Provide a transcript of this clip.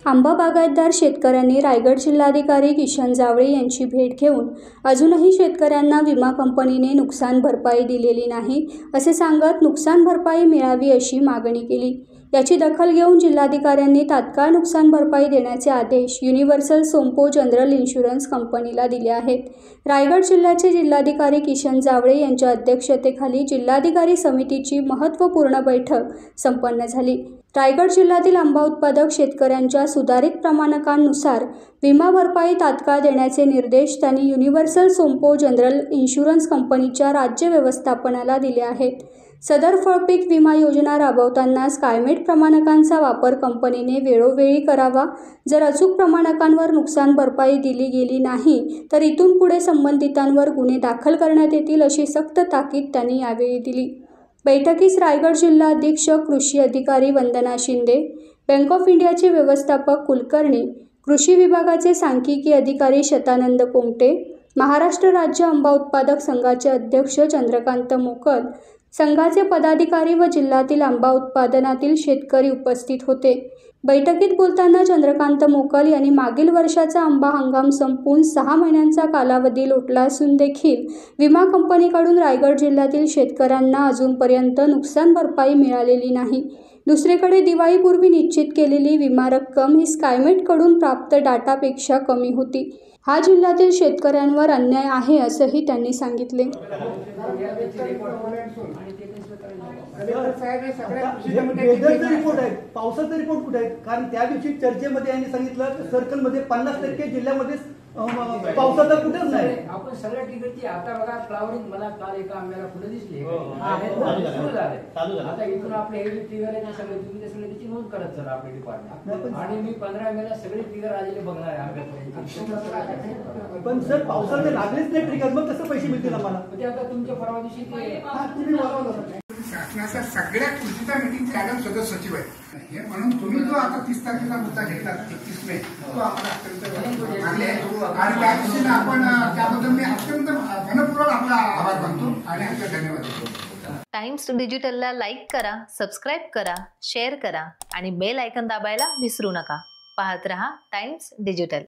आंबा बागायतदार शेतकऱ्यांनी रायगड जिल्हाधिकारी किशन जावळे यांची भेट घेऊन अजूनही शेतकऱ्यांना विमा कंपनीने नुकसान भरपाई दिलेली नाही असे सांगत नुकसान भरपाई मिळावी अशी मागणी केली। याची दखल घेऊन जिल्हाधिकाऱ्यांनी तात्काळ नुकसान भरपाई देण्याचे आदेश युनिव्हर्सल सोमपो जनरल इन्शुरन्स कंपनीला दिले आहेत। रायगड जिल्ह्याचे जिल्हाधिकारी किशन जावळे यांच्या अध्यक्षतेखाली जिल्हाधिकारी समितीची महत्त्वपूर्ण बैठक संपन्न झाली। रायगड जिल्ह्यातील आंबा उत्पादक शेतकऱ्यांच्या सुधारित प्रमाणकांनुसार विमा भरपाई तात्काळ देण्याचे निर्देश त्यांनी युनिव्हर्सल सोमपो जनरल इन्शुरन्स कंपनीच्या राज्य व्यवस्थापनाला दिले आहेत। सदर फळपीक विमा योजना राबवताना स्कायमेट प्रमाणकांचा वापर कंपनीने वेळोवेळी करावा। जर अचूक प्रमाणकांवर नुकसान भरपाई दिली गेली नाही तर इथून पुढे संबंधितांवर गुन्हे दाखल करण्यात येतील अशी सक्त ताकीद त्यांनी यावेळी दिली। बैठकीस रायगड जिल्हा अधीक्षक कृषी अधिकारी वंदना शिंदे, बँक ऑफ इंडियाचे व्यवस्थापक कुलकर्णी, कृषी विभागाचे सांख्यिकी अधिकारी शतानंद कोमटे, महाराष्ट्र राज्य आंबा उत्पादक संघाचे अध्यक्ष चंद्रकांत मोकल, संघाचे पदाधिकारी व जिल्ह्यातील आंबा उत्पादनातील शेतकरी उपस्थित होते। बैठकीत बोलताना चंद्रकांत मोकल यांनी मागील वर्षाचा आंबा हंगाम संपून 6 महिन्यांचा कालावधी लोटला असून देखील विमा कंपनीकडून रायगड जिल्ह्यातील शेतकऱ्यांना अजूनपर्यंत नुकसान भरपाई मिळालेली नाही। दुसरीकडे दिवाळीपूर्वी निश्चित केलेली विमा रक्कम ही स्कायमेटकडून प्राप्त डाटापेक्षा कमी होती। हा जिल्ह्यातील शेतकऱ्यांवर अन्याय आहे असंही त्यांनी सांगितले। रिपोर्ट आहे, पावसाचा रिपोर्ट कुठे आहे? कारण त्या दिवशी चर्चेमध्ये यांनी सांगितलं सर्कलमध्ये 50% जिल्ह्यामध्ये पावसाचा कुठेच नाही। आपण सगळ्या ठिकाणी आता बघा फ्लावरिंग मला काल एका आंब्याला फुलं दिसली सुरू झाले। आता इथून आपले हे फिगर आहे सगळे तुम्ही ते सगळे त्याची नोंद करत चला आपले डिपार्टमेंट आणि मी 15 मेला सगळे फिगर आलेले बघणार आहे आंब्यापर्यंत। पण सर पावसाचे लागलेच नाही ट्रिगर, मग कसं पैसे मिळतील आम्हाला? म्हणजे आता तुमच्या परवा दिवशी शासनाच्या सगळ्या कृषीच्या मीटिंग मॅडम सदस्य सचिव आहे हे म्हणून तुम्ही जो आता 30 तारखेला मुद्दा घेतला 31 मे तो आम्हाला अत्यंत मान्य आहे आणि त्या दिवशी आपण त्याबद्दल मी अत्यंत मनपूर्वक आपला आभार मानतो आणि आपला धन्यवाद देतो। टाइम्स डिजिटलला लाईक करा, सबस्क्राईब करा, शेअर करा आणि बेल आयकॉन दाबायला विसरू नका। पाहत रहा टाइम्स डिजिटल।